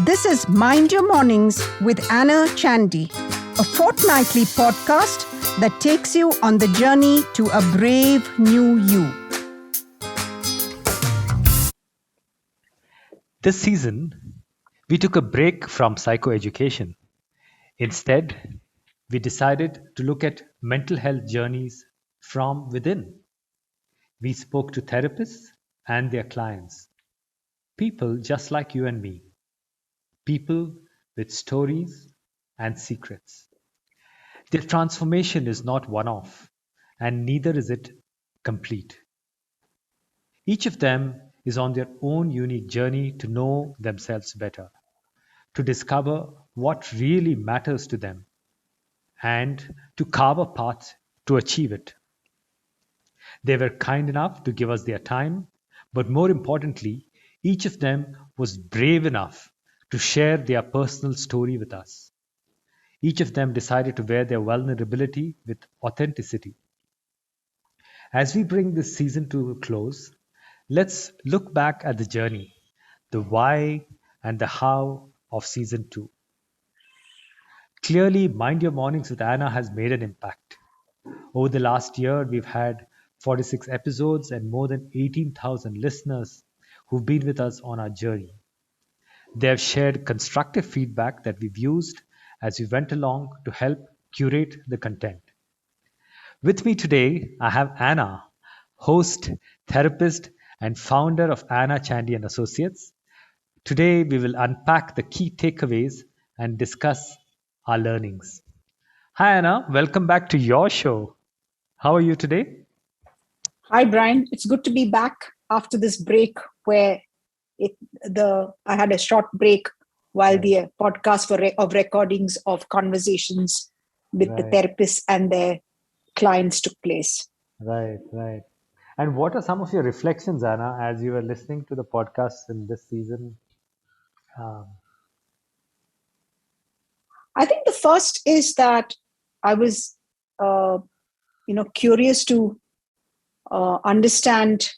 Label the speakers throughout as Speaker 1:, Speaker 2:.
Speaker 1: This is Mind Your Mornings with Anna Chandy, a fortnightly podcast that takes you on the journey to a brave new you.
Speaker 2: This season, we took a break from psychoeducation. Instead, we decided to look at mental health journeys from within. We spoke to therapists and their clients, people just like you and me, people with stories and secrets. Their transformation is not one off, and neither is it complete. Each of them is on their own unique journey to know themselves better, to discover what really matters to them, and to carve a path to achieve it. They were kind enough to give us their time, but more importantly, each of them was brave enough to share their personal story with us. Each of them decided to wear their vulnerability with authenticity. As we bring this season to a close, let's look back at the journey, the why and the how of season 2. Clearly, Mind Your Mornings with Anna has made an impact. Over the last year, we've had 46 episodes and more than 18,000 listeners who've been with us on our journey. They have shared constructive feedback that we've used as we went along to help curate the content. With me today, I have Anna, host, therapist, and founder of Anna Chandy Associates. Today, we will unpack the key takeaways and discuss our learnings. Hi, Anna. Welcome back to your show. How are you today?
Speaker 1: Hi, Brian. It's good to be back after this break where I had a short break while the podcast of recordings of conversations with the therapists and their clients took place.
Speaker 2: Right. And what are some of your reflections, Anna, as you were listening to the podcast in this season?
Speaker 1: I think the first is that I was, curious to understand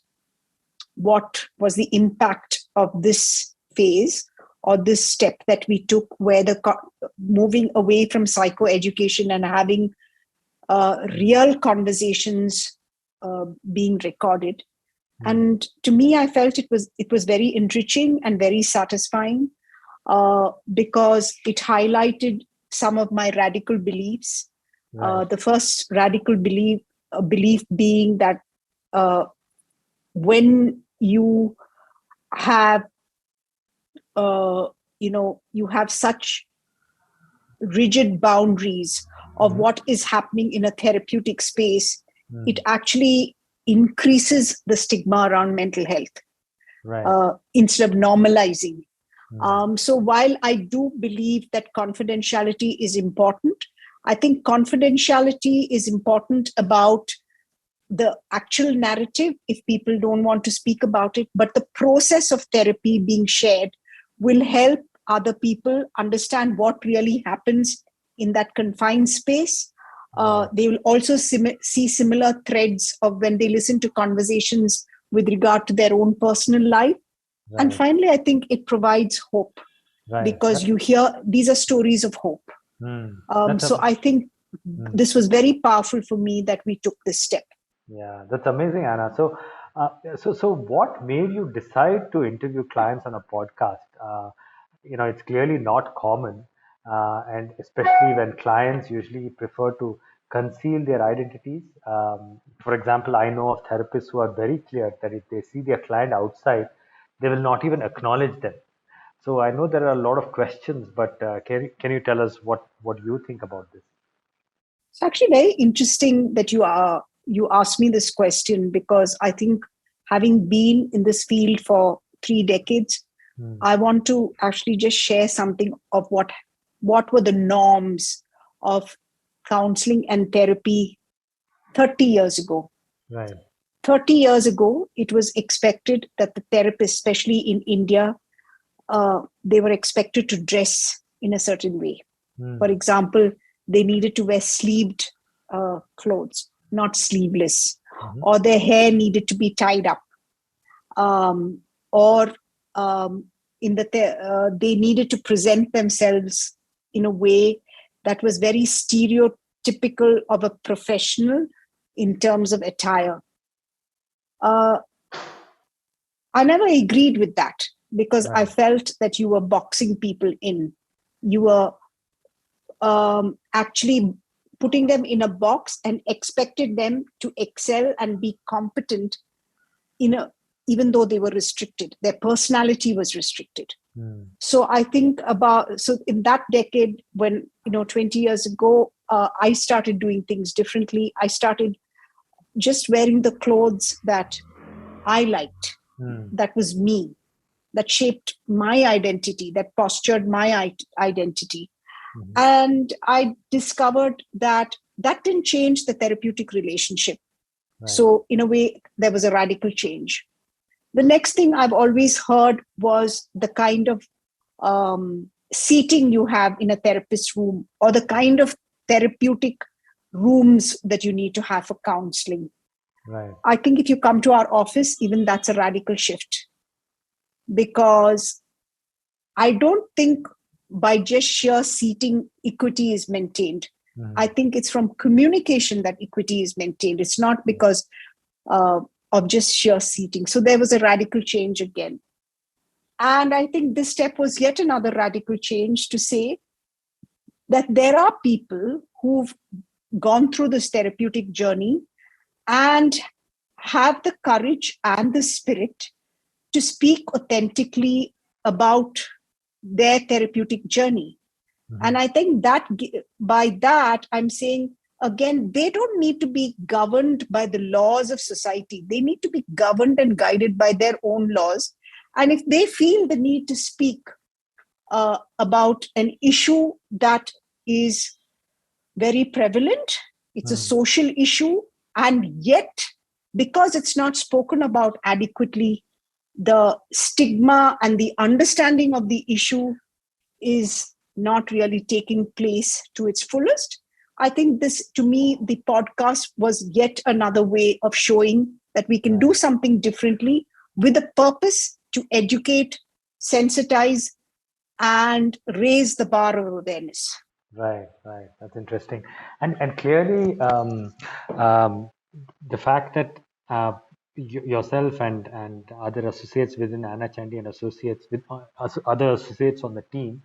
Speaker 1: what was the impact of this phase or this step that we took, where moving away from psychoeducation and having real conversations being recorded. And to me, I felt it was very enriching and very satisfying because it highlighted some of my radical beliefs. The first radical belief being that when you have, you have such rigid boundaries of what is happening in a therapeutic space, it actually increases the stigma around mental health instead of normalizing. So while I do believe that confidentiality is important, I think confidentiality is important about the actual narrative if people don't want to speak about it, but the process of therapy being shared will help other people understand what really happens in that confined space. They will also see similar threads of when they listen to conversations with regard to their own personal life. And finally, I think it provides hope because you hear these are stories of hope. So I think this was very powerful for me that we took this step.
Speaker 2: Yeah, that's amazing, Anna. So what made you decide to interview clients on a podcast? It's clearly not common, and especially when clients usually prefer to conceal their identities. For example, I know of therapists who are very clear that if they see their client outside, they will not even acknowledge them. So I know there are a lot of questions, but can you tell us what you think about this?
Speaker 1: It's actually very interesting that you asked me this question, because I think having been in this field for 3 decades, I want to actually just share something of what were the norms of counseling and therapy 30 years ago. 30 years ago, it was expected that the therapist, especially in India, they were expected to dress in a certain way. For example, they needed to wear sleeved clothes, not sleeveless, or their hair needed to be tied up, or they needed to present themselves in a way that was very stereotypical of a professional in terms of attire. Uh, I never agreed with that because I
Speaker 2: Right.
Speaker 1: felt that you were boxing people in. You were actually putting them in a box and expected them to excel and be competent in a, even though they were restricted. Their personality was restricted. So I think so in that decade, when 20 years ago, I started doing things differently. I started just wearing the clothes that I liked, that was me, that shaped my identity, that postured my identity. And I discovered that didn't change the therapeutic relationship.
Speaker 2: Right.
Speaker 1: So in a way, there was a radical change. The next thing I've always heard was the kind of seating you have in a therapist's room, or the kind of therapeutic rooms that you need to have for counseling.
Speaker 2: Right.
Speaker 1: I think if you come to our office, even that's a radical shift, because I don't think by just sheer seating equity is maintained. I think it's from communication that equity is maintained. It's not because of just sheer seating. So there was a radical change again. And I think this step was yet another radical change to say that there are people who've gone through this therapeutic journey and have the courage and the spirit to speak authentically about their therapeutic journey. And I think that by that, I'm saying, again, they don't need to be governed by the laws of society. They need to be governed and guided by their own laws. And if they feel the need to speak about an issue that is very prevalent, it's a social issue, and yet, because it's not spoken about adequately, the stigma and the understanding of the issue is not really taking place to its fullest. I think this, to me, the podcast was yet another way of showing that we can do something differently with a purpose to educate, sensitize, and raise the bar of awareness.
Speaker 2: Right, right. That's interesting. And clearly, the fact that yourself and other associates within Anna Chandy and Associates, with other associates on the team,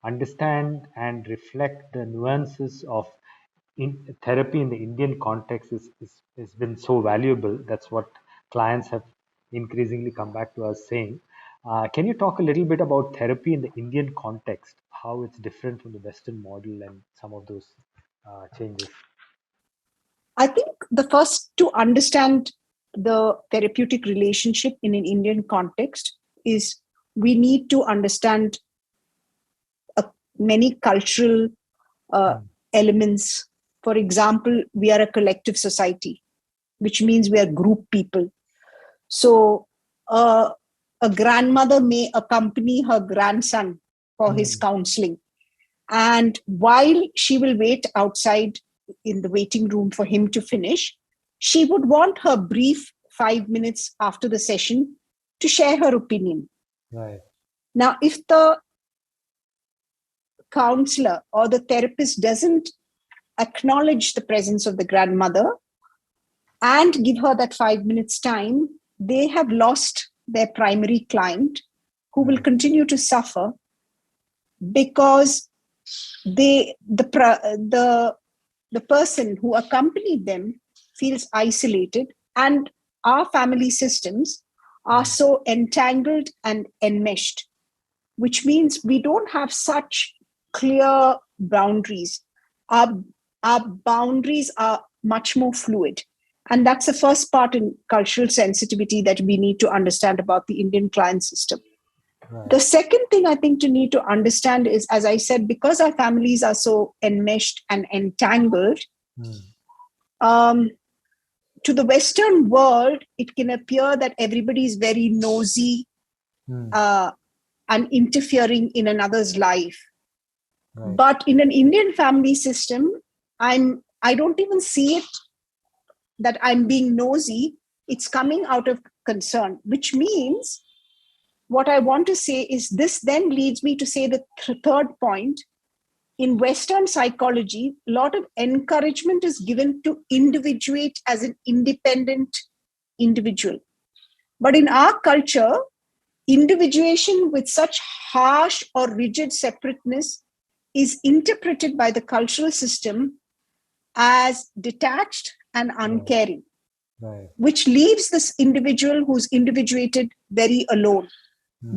Speaker 2: understand and reflect the nuances of therapy in the Indian context has been so valuable. That's what clients have increasingly come back to us saying. Can you talk a little bit about therapy in the Indian context, how it's different from the Western model and some of those changes?
Speaker 1: I think the first to understand the therapeutic relationship in an Indian context is we need to understand many cultural elements. For example, we are a collective society, which means we are group people. So a grandmother may accompany her grandson for his counseling. And while she will wait outside in the waiting room for him to finish, she would want her brief 5 minutes after the session to share her opinion.
Speaker 2: Right.
Speaker 1: Now, if the counselor or the therapist doesn't acknowledge the presence of the grandmother and give her that 5 minutes time, they have lost their primary client, who will continue to suffer because the person who accompanied them feels isolated, and our family systems are so entangled and enmeshed, which means we don't have such clear boundaries. Our boundaries are much more fluid. And that's the first part in cultural sensitivity that we need to understand about the Indian client system.
Speaker 2: Right.
Speaker 1: The second thing I think to need to understand is, as I said, because our families are so enmeshed and entangled, to the Western world, it can appear that everybody is very nosy and interfering in another's life.
Speaker 2: Right.
Speaker 1: But in an Indian family system, I don't even see it that I'm being nosy. It's coming out of concern, which means what I want to say is this then leads me to say the third point. In Western psychology, a lot of encouragement is given to individuate as an independent individual. But in our culture, individuation with such harsh or rigid separateness is interpreted by the cultural system as detached and
Speaker 2: Right.
Speaker 1: uncaring,
Speaker 2: Right.
Speaker 1: which leaves this individual who's individuated very alone.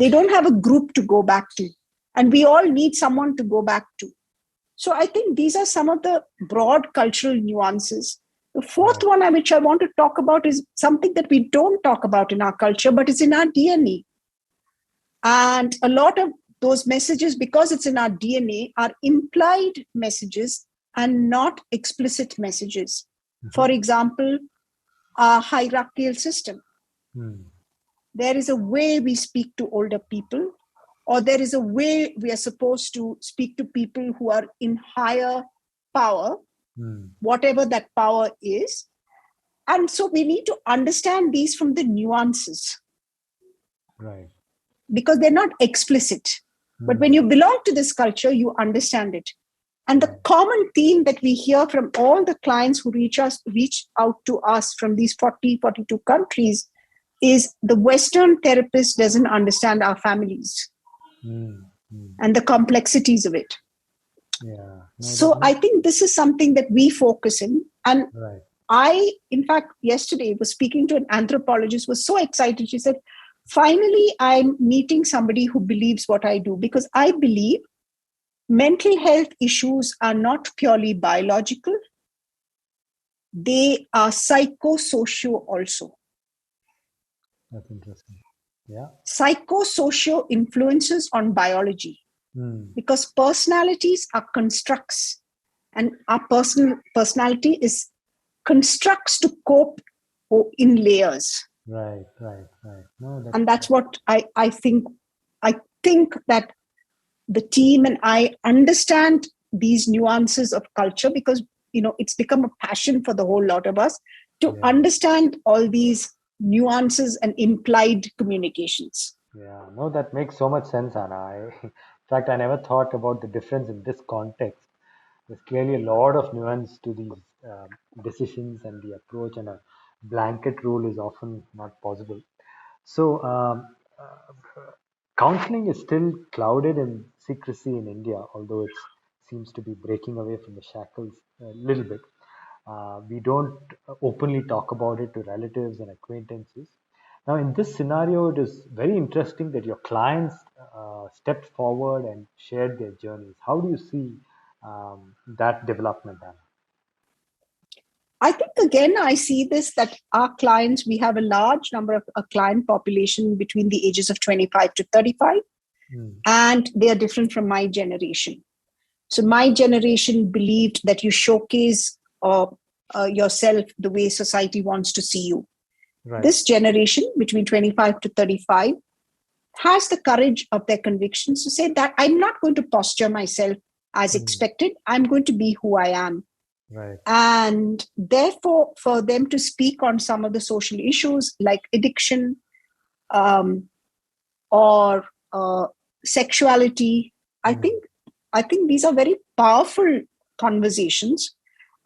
Speaker 1: They
Speaker 2: Mm.
Speaker 1: don't have a group to go back to. And we all need someone to go back to. So I think these are some of the broad cultural nuances. The fourth
Speaker 2: Right.
Speaker 1: one, which I want to talk about, is something that we don't talk about in our culture, but it's in our DNA. And a lot of those messages, because it's in our DNA, are implied messages and not explicit messages.
Speaker 2: Mhm.
Speaker 1: For example, our hierarchical system.
Speaker 2: Mm.
Speaker 1: There is a way we speak to older people, or there is a way we are supposed to speak to people who are in higher power,
Speaker 2: Mm.
Speaker 1: whatever that power is. And so we need to understand these from the nuances
Speaker 2: Right.
Speaker 1: because they're not explicit. But when
Speaker 2: Mm.
Speaker 1: you belong to this culture, you understand it. And the
Speaker 2: Right.
Speaker 1: common theme that we hear from all the clients who reach out to us from these 42 countries is the Western therapist doesn't understand our families
Speaker 2: Mm. Mm.
Speaker 1: and the complexities of it.
Speaker 2: Yeah. No, that
Speaker 1: So
Speaker 2: makes
Speaker 1: I think this is something that we focus in. And
Speaker 2: right.
Speaker 1: I, in fact, yesterday was speaking to an anthropologist, was so excited. She said, finally, I'm meeting somebody who believes what I do, because I believe mental health issues are not purely biological. They are psychosocial also.
Speaker 2: That's interesting. Yeah.
Speaker 1: Psychosocial influences on biology,
Speaker 2: Mm.
Speaker 1: because personalities are constructs, and our personality is constructs to cope in layers.
Speaker 2: Right. Right. Right. No,
Speaker 1: And
Speaker 2: that
Speaker 1: that's what I think that the team and I understand these nuances of culture, because it's become a passion for the whole lot of us to
Speaker 2: yeah.
Speaker 1: understand all these nuances and implied communications.
Speaker 2: Yeah. No, that makes so much sense, Anna. In fact, I never thought about the difference in this context. There's clearly a lot of nuance to these decisions and the approach, and a blanket rule is often not possible. So, counseling is still clouded in secrecy in India, although it seems to be breaking away from the shackles a little bit. We don't openly talk about it to relatives and acquaintances. Now, in this scenario, it is very interesting that your clients stepped forward and shared their journeys. How do you see that development, Anna?
Speaker 1: I think again, I see this that our clients, we have a large number of a client population between the ages of 25 to 35,
Speaker 2: Mm.
Speaker 1: and they are different from my generation. So my generation believed that you showcase yourself the way society wants to see you.
Speaker 2: Right.
Speaker 1: This generation between 25 to 35 has the courage of their convictions to say that I'm not going to posture myself as
Speaker 2: Mm.
Speaker 1: expected. I'm going to be who I am.
Speaker 2: Right.
Speaker 1: And therefore, for them to speak on some of the social issues like addiction, um, or sexuality, I
Speaker 2: Mm.
Speaker 1: think I think these are very powerful conversations,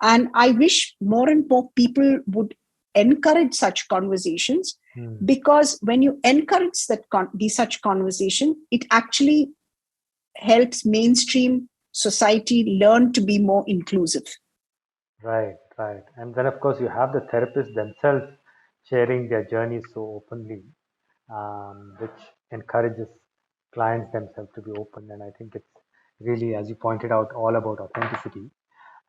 Speaker 1: and I wish more and more people would encourage such conversations,
Speaker 2: Mm.
Speaker 1: because when you encourage these such conversation, it actually helps mainstream society learn to be more inclusive.
Speaker 2: Right, right. And then, of course, you have the therapists themselves sharing their journeys so openly, which encourages clients themselves to be open. And I think it's really, as you pointed out, all about authenticity.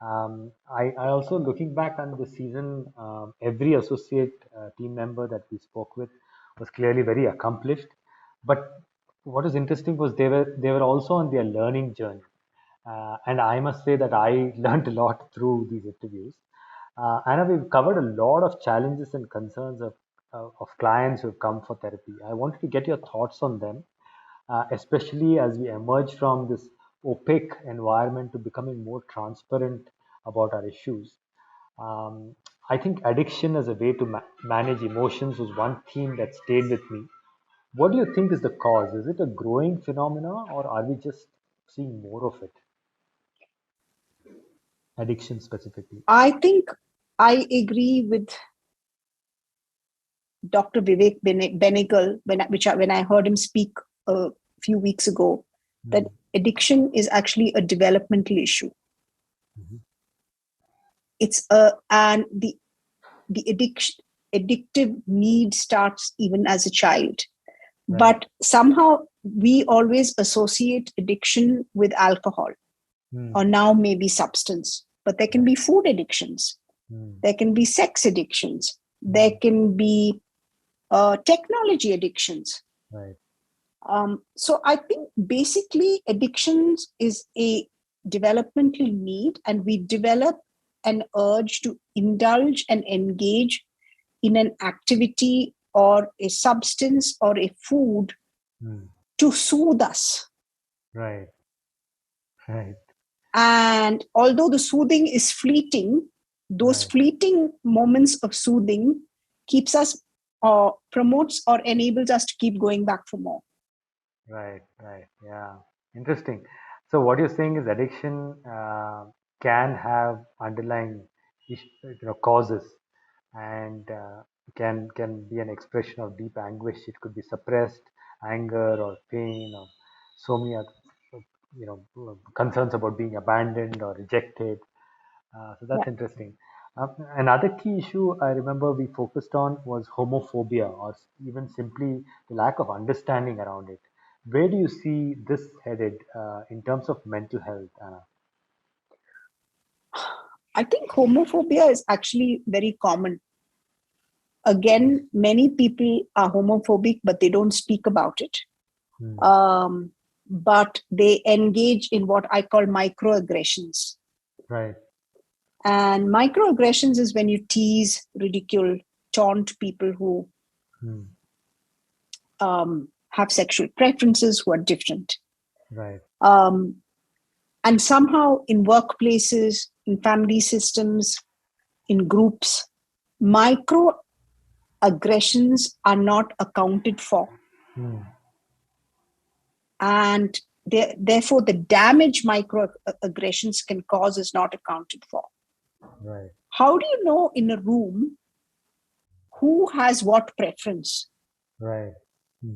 Speaker 2: I also, looking back on the season, every associate team member that we spoke with was clearly very accomplished. But what was interesting was they were also on their learning journey. And I must say that I learned a lot through these interviews. Anna, we've covered a lot of challenges and concerns of clients who have come for therapy. I wanted to get your thoughts on them, especially as we emerge from this opaque environment to becoming more transparent about our issues. Um, I think addiction as a way to manage emotions was one theme that stayed with me. What do you think is the cause? Is it a growing phenomena, or are we just seeing more of it? Addiction specifically.
Speaker 1: I think I agree with Dr. Vivek Benegal when I heard him speak a few weeks ago, that
Speaker 2: Mm,
Speaker 1: addiction is actually a developmental issue.
Speaker 2: mhm.
Speaker 1: It's and the addictive need starts even as a child,
Speaker 2: Right.
Speaker 1: but somehow we always associate addiction with alcohol,
Speaker 2: Mm,
Speaker 1: or now maybe substance, but there can
Speaker 2: right.
Speaker 1: be food addictions,
Speaker 2: Mm,
Speaker 1: there can be sex addictions, there
Speaker 2: mm,
Speaker 1: can be technology addictions.
Speaker 2: right.
Speaker 1: So I think basically addictions is a developmental need, and we develop an urge to indulge and engage in an activity or a substance or a food
Speaker 2: Mm,
Speaker 1: to soothe us.
Speaker 2: right. Right.
Speaker 1: And although the soothing is fleeting, those
Speaker 2: Right.
Speaker 1: fleeting moments of soothing keeps us or promotes or enables us to keep going back for more.
Speaker 2: Right. Right. Yeah. Interesting. So what you're saying is addiction can have underlying causes, and can be an expression of deep anguish. It could be suppressed anger or pain, or so many other, concerns about being abandoned or rejected. So
Speaker 1: Yeah.
Speaker 2: that's interesting. Another key issue I remember we focused on was homophobia, or even simply the lack of understanding around it. Where do you see this headed in terms of mental health, Anna?
Speaker 1: I think homophobia is actually very common. Again, many people are homophobic, but they don't speak about it.
Speaker 2: Hmm.
Speaker 1: Um, but they engage in what I call microaggressions.
Speaker 2: Right.
Speaker 1: And microaggressions is when you tease, ridicule, taunt people who
Speaker 2: Hmm.
Speaker 1: have sexual preferences, who are different.
Speaker 2: Right.
Speaker 1: Um, and somehow in workplaces, in family systems, in groups, microaggressions are not accounted for.
Speaker 2: Hmm.
Speaker 1: And therefore, the damage microaggressions can cause is not accounted for.
Speaker 2: Right.
Speaker 1: How do you know in a room who has what preference?
Speaker 2: Right. Hmm.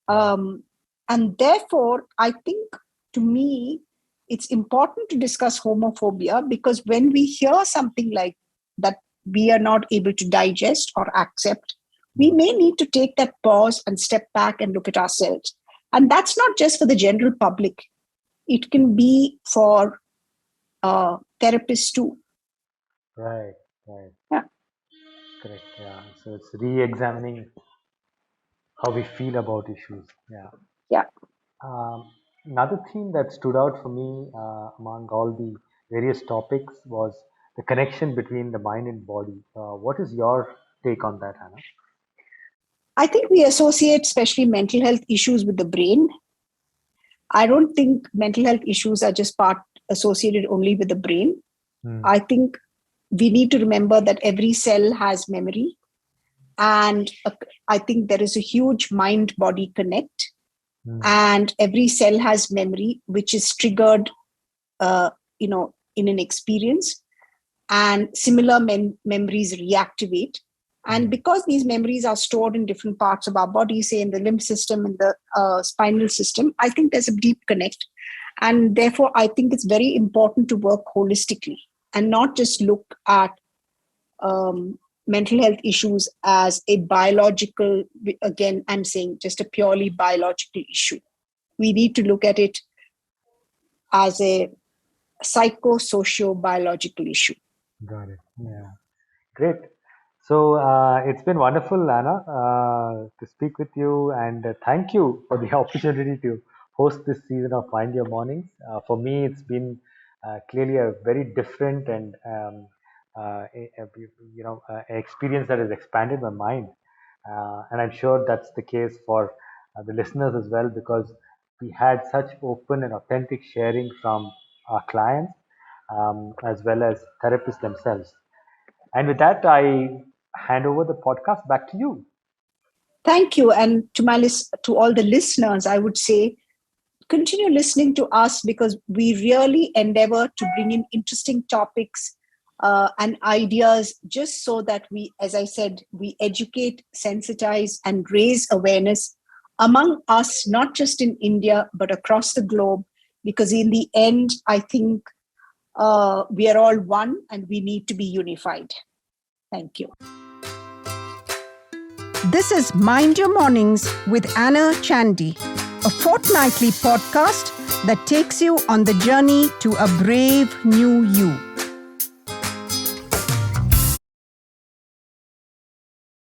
Speaker 2: Right.
Speaker 1: Um, and therefore, I think to me, it's important to discuss homophobia, because when we hear something like that we are not able to digest or accept, we
Speaker 2: Hmm.
Speaker 1: may need to take that pause and step back and look at ourselves. And that's not just for the general public, it can be for therapists too.
Speaker 2: Right. Right.
Speaker 1: Yeah.
Speaker 2: Correct. Yeah. So it's re-examining how we feel about issues. Yeah.
Speaker 1: Yeah.
Speaker 2: Um, Another theme that stood out for me among all the various topics was the connection between the mind and body. What is your take on that, Hannah?
Speaker 1: I think we associate especially mental health issues with the brain. I don't think mental health issues are just part associated only with the brain.
Speaker 2: Hmm.
Speaker 1: I think we need to remember that every cell has memory. And I think there is a huge mind body connect.
Speaker 2: Hmm.
Speaker 1: And every cell has memory, which is triggered, in an experience. And similar memories reactivate. And
Speaker 2: Hmm.
Speaker 1: because these memories are stored in different parts of our body, say in the lymph system, in the spinal system, I think there's a deep connect. And therefore, I think it's very important to work holistically and not just look at um, mental health issues as a biological, again, I'm saying just a purely biological issue. We need to look at it as a psycho-socio-biological issue.
Speaker 2: Got it. Yeah. Great. So it's been wonderful, Anna, to speak with you, and thank you for the opportunity to host this season of Mind Your Mornings. For me, it's been clearly a very different and experience that has expanded my mind, and I'm sure that's the case for the listeners as well, because we had such open and authentic sharing from our clients as well as therapists themselves. And with that, I hand over the podcast back to you.
Speaker 1: Thank you. And to all the listeners, I would say, continue listening to us because we really endeavor to bring in interesting topics and ideas just so that we, as I said, we educate, sensitize, and raise awareness among us, not just in India, but across the globe. Because in the end, I think we are all one and we need to be unified. Thank you.
Speaker 3: This is Mind Your Mornings with Anna Chandy, a fortnightly podcast that takes you on the journey to a brave new you.